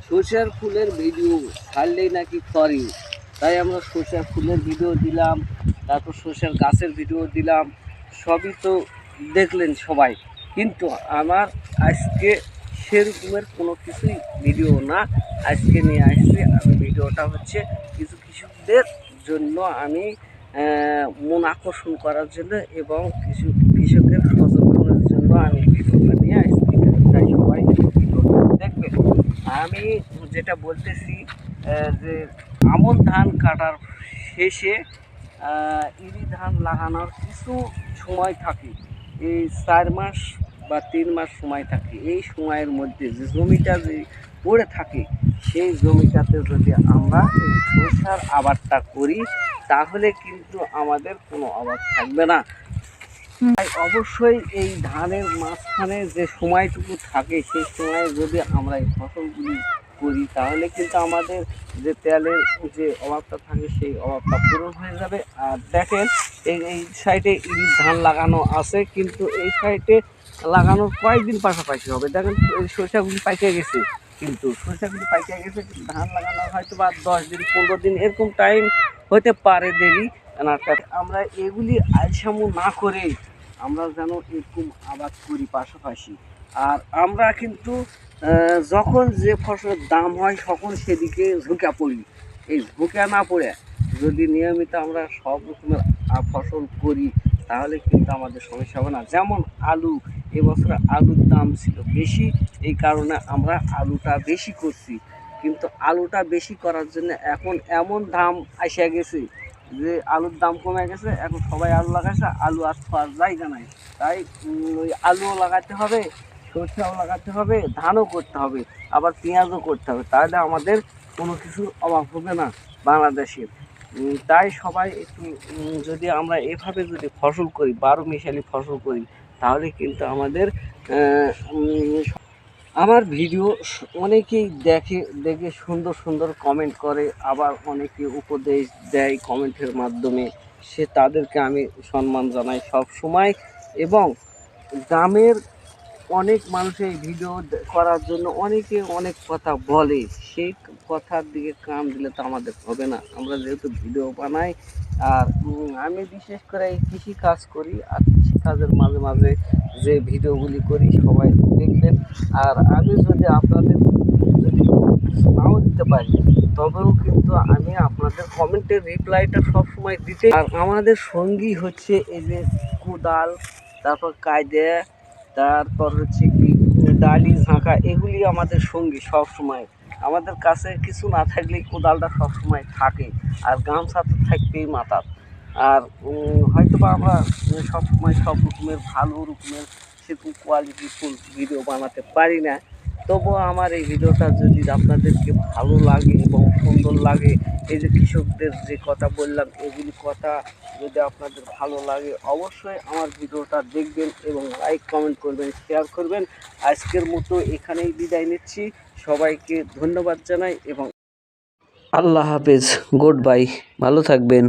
সরষের ফুলের ভিডিও ছাড়লেই নাকি ফরিং, তাই আমরা সরষের ফুলের ভিডিও দিলাম, তারপর সরষের গাছের ভিডিও দিলাম, সবই তো দেখলেন সবাই। কিন্তু আমার আজকে সেরকমের কোনো কিছুই ভিডিও না, আজকে নিয়ে আসছি আমি ভিডিওটা হচ্ছে কিছু কৃষকদের জন্য আমি মন আকর্ষণ করার জন্য এবং কিছু কৃষকের সচেতনের জন্য আমি ভিডিওটা নিয়ে আসছি, তাই সবাই ভিডিওটা দেখবেন। আমি যেটা বলতেছি যে আমন ধান কাটার শেষে ইরি ধান লাগানোর কিছু সময় থাকে, এই 4 মাস বা 3 মাস সময় থাকে। এই সময়ের মধ্যে যে জমিটা যে পড়ে থাকে সেই জমিটাতে যদি আমরা এই সরষার আবাদটা করি তাহলে কিন্তু আমাদের কোনো অভাব থাকবে না। তাই অবশ্যই এই ধানের মাঝখানে যে সময়টুকু থাকে সেই সময়ে যদি আমরা এই ফসলগুলি করি তাহলে কিন্তু আমাদের যে তেলের যে অভাবটা থাকে সেই অভাবটা পূরণ হয়ে যাবে। আর দেখেন এই সাইডে ইরি ধান লাগানো আছে, কিন্তু এই সাইডে লাগানোর কয়েকদিন পাশাপাশি হবে। দেখেন এই সরষাগুলি পাইকে গেছে, কিন্তু সরষাগুলি পাইকে গেছে, কিন্তু ধান লাগানোর হয়তো বা 10 দিন 15 দিন এরকম টাইম হতে পারে দেরি। আমরা এগুলি আলসামু না করে আমরা যেন এরকম আবাদ করি পাশাপাশি। আর আমরা কিন্তু যখন যে ফসলের দাম হয় তখন সেদিকে ঝুঁকে পড়ি। এই ঝুঁকে না পড়ে যদি নিয়মিত আমরা সব রকমের ফসল করি তাহলে কিন্তু আমাদের সমস্যা হবে না। যেমন আলু, এবছর আলুর দাম ছিল বেশি, এই কারণে আমরা আলুটা বেশি করছি। কিন্তু আলুটা বেশি করার জন্য এখন এমন দাম আসে গেছে যে আলুর দাম কমে গেছে, এখন সবাই আলু লাগাইছে, আলু আর খাওয়ার জায়গা নাই। তাই ওই আলুও লাগাতে হবে, সরষেও লাগাতে হবে, ধানও করতে হবে, আবার পেঁয়াজও করতে হবে, তাহলে আমাদের কোনো কিছুর অভাব হবে না বাংলাদেশের। তাই সবাই একটু যদি আমরা এভাবে যদি ফসল করি, 12 মিশালি ফসল করি তাহলে কিন্তু আমাদের আমার ভিডিও অনেকেই দেখে সুন্দর সুন্দর কমেন্ট করে, আবার অনেকে উপদেশ দেয় কমেন্টের মাধ্যমে, সে তাদেরকে আমি সম্মান জানাই সব সময়। এবং গ্রামের অনেক মানুষ এই ভিডিও করার জন্য অনেকে অনেক কথা বলে, সেই কথার দিকে কান দিলে তো আমাদের হবে না। আমরা যেহেতু ভিডিও বানাই, আর আমি বিশেষ করে এই কৃষি কাজ করি, আর কৃষি কাজের মাঝে মাঝে যে ভিডিওগুলি করি সবাই দেখবেন। আর আমি যদি আপনাদের যদি কিছু নাও দিতে পারি তবেও কিন্তু আমি আপনাদের কমেন্টের রিপ্লাইটা সবসময় দিতে। আর আমাদের সঙ্গী হচ্ছে এই যে কোদাল, তারপর কায়দে, তারপর হচ্ছে কি ডালি ঝাঁকা, এগুলি আমাদের সঙ্গী সব সময়। আমাদের কাছে কিছু না থাকলেই কোদালটা সব সময় থাকে, আর গামছা তো থাকবেই মাথার। আর হয়তো বা আমরা সব সময় সব রকমের ভালো রকমের সেরকম কোয়ালিটিফুল ভিডিও বানাতে পারি না, তবুও আমার এই ভিডিওটা যদি আপনাদেরকে ভালো লাগে এবং সুন্দর লাগে, এই যে কৃষকদের যে কথা বললাম এগুলি কথা যদি আপনাদের ভালো লাগে অবশ্যই আমার ভিডিওটা দেখবেন এবং লাইক কমেন্ট করবেন, শেয়ার করবেন। আজকের মতো এখানেই বিদায় নিচ্ছি, সবাইকে ধন্যবাদ জানাই এবং আল্লাহ হাফেজ, গুড বাই, ভালো থাকবেন।